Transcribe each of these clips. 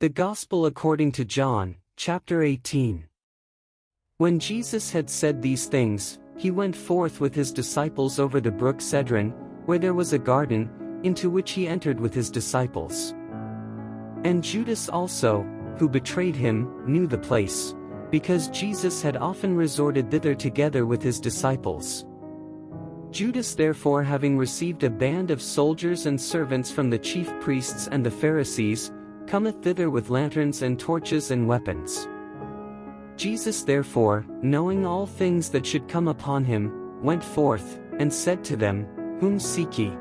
The Gospel according to John, chapter 18. When Jesus had said these things, he went forth with his disciples over the brook Cedron, where there was a garden, into which he entered with his disciples. And Judas also, who betrayed him, knew the place, because Jesus had often resorted thither together with his disciples. Judas therefore, having received a band of soldiers and servants from the chief priests and the Pharisees, cometh thither with lanterns and torches and weapons. Jesus therefore, knowing all things that should come upon him, went forth, and said to them, Whom seek ye?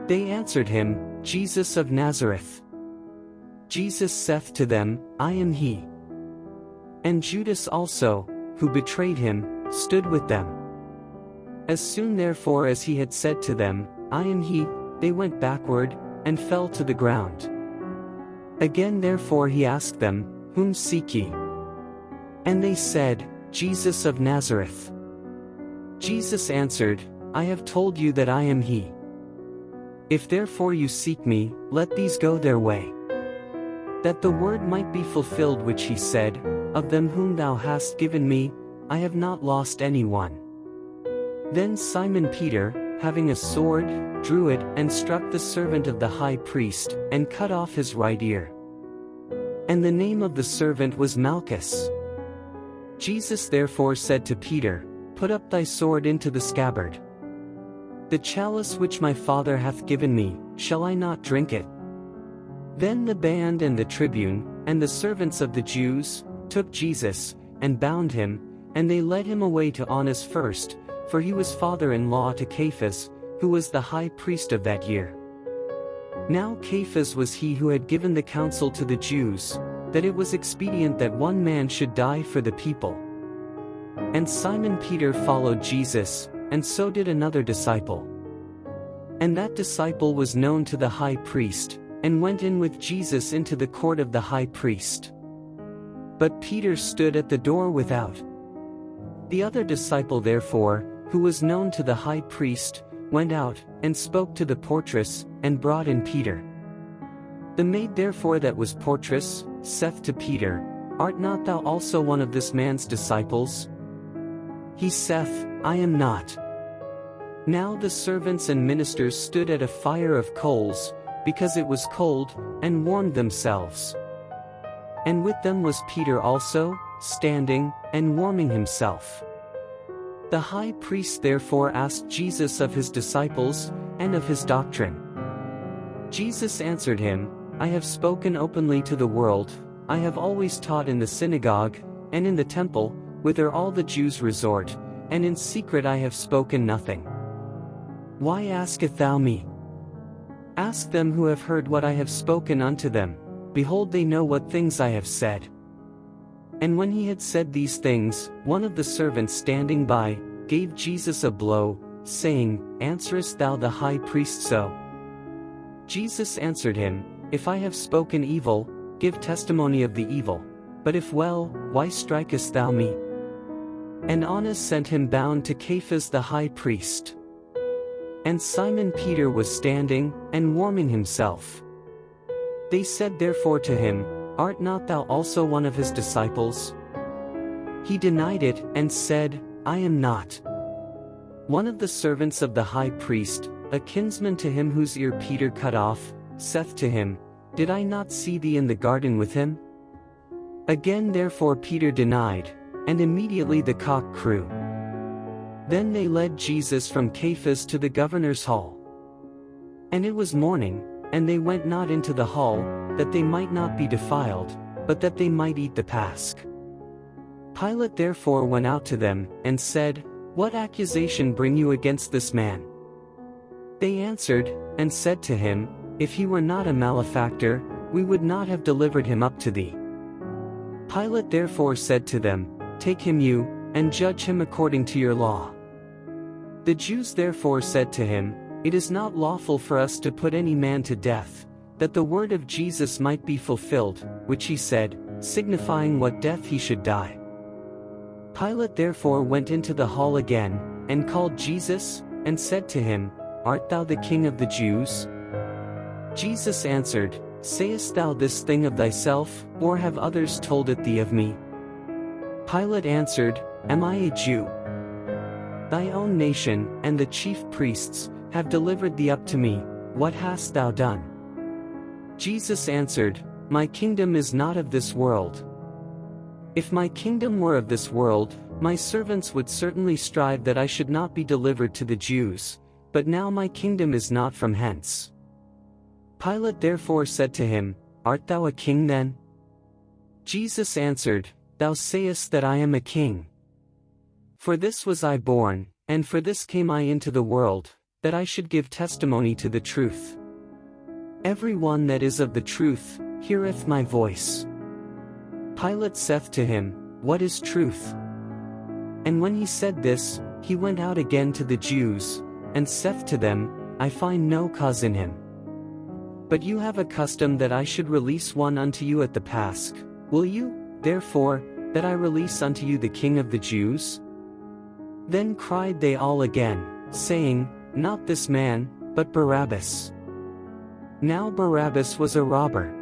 They answered him, Jesus of Nazareth. Jesus saith to them, I am he. And Judas also, who betrayed him, stood with them. As soon therefore as he had said to them, I am he, they went backward, and fell to the ground. Again therefore he asked them, Whom seek ye? And they said, Jesus of Nazareth. Jesus answered, I have told you that I am he. If therefore you seek me, let these go their way. That the word might be fulfilled which he said, Of them whom thou hast given me, I have not lost any one. Then Simon Peter, having a sword, drew it, and struck the servant of the high priest, and cut off his right ear. And the name of the servant was Malchus. Jesus therefore said to Peter, Put up thy sword into the scabbard. The chalice which my Father hath given me, shall I not drink it? Then the band and the tribune, and the servants of the Jews, took Jesus, and bound him, and they led him away to Annas first, for he was father-in-law to Caiaphas, who was the high priest of that year. Now Caiaphas was he who had given the counsel to the Jews, that it was expedient that one man should die for the people. And Simon Peter followed Jesus, and so did another disciple. And that disciple was known to the high priest, and went in with Jesus into the court of the high priest. But Peter stood at the door without. The other disciple therefore, who was known to the high priest, went out, and spoke to the portress, and brought in Peter. The maid therefore that was portress, saith to Peter, Art not thou also one of this man's disciples? He saith, I am not. Now the servants and ministers stood at a fire of coals, because it was cold, and warmed themselves. And with them was Peter also, standing, and warming himself. The high priest therefore asked Jesus of his disciples, and of his doctrine. Jesus answered him, I have spoken openly to the world, I have always taught in the synagogue, and in the temple, whither all the Jews resort, and in secret I have spoken nothing. Why askest thou me? Ask them who have heard what I have spoken unto them, behold they know what things I have said. And when he had said these things, one of the servants standing by, gave Jesus a blow, saying, Answerest thou the high priest so? Jesus answered him, If I have spoken evil, give testimony of the evil, but if well, why strikest thou me? And Annas sent him bound to Caiaphas the high priest. And Simon Peter was standing, and warming himself. They said therefore to him, Art not thou also one of his disciples? He denied it, and said, I am not. One of the servants of the high priest, a kinsman to him whose ear Peter cut off, saith to him, Did I not see thee in the garden with him? Again therefore Peter denied, and immediately the cock crew. Then they led Jesus from Caiaphas to the governor's hall. And it was morning, and they went not into the hall, that they might not be defiled, but that they might eat the Pasch. Pilate therefore went out to them, and said, What accusation bring you against this man? They answered, and said to him, If he were not a malefactor, we would not have delivered him up to thee. Pilate therefore said to them, Take him you, and judge him according to your law. The Jews therefore said to him, It is not lawful for us to put any man to death, that the word of Jesus might be fulfilled, which he said, signifying what death he should die. Pilate therefore went into the hall again, and called Jesus, and said to him, Art thou the King of the Jews? Jesus answered, Sayest thou this thing of thyself, or have others told it thee of me? Pilate answered, Am I a Jew? Thy own nation, and the chief priests, have delivered thee up to me. What hast thou done? Jesus answered, My kingdom is not of this world. If my kingdom were of this world, my servants would certainly strive that I should not be delivered to the Jews, but now my kingdom is not from hence. Pilate therefore said to him, Art thou a king then? Jesus answered, Thou sayest that I am a king. For this was I born, and for this came I into the world, that I should give testimony to the truth. Every one that is of the truth, heareth my voice. Pilate saith to him, What is truth? And when he said this, he went out again to the Jews, and saith to them, I find no cause in him. But you have a custom that I should release one unto you at the Pasch. Will you, therefore, that I release unto you the King of the Jews? Then cried they all again, saying, Not this man, but Barabbas. Now Barabbas was a robber.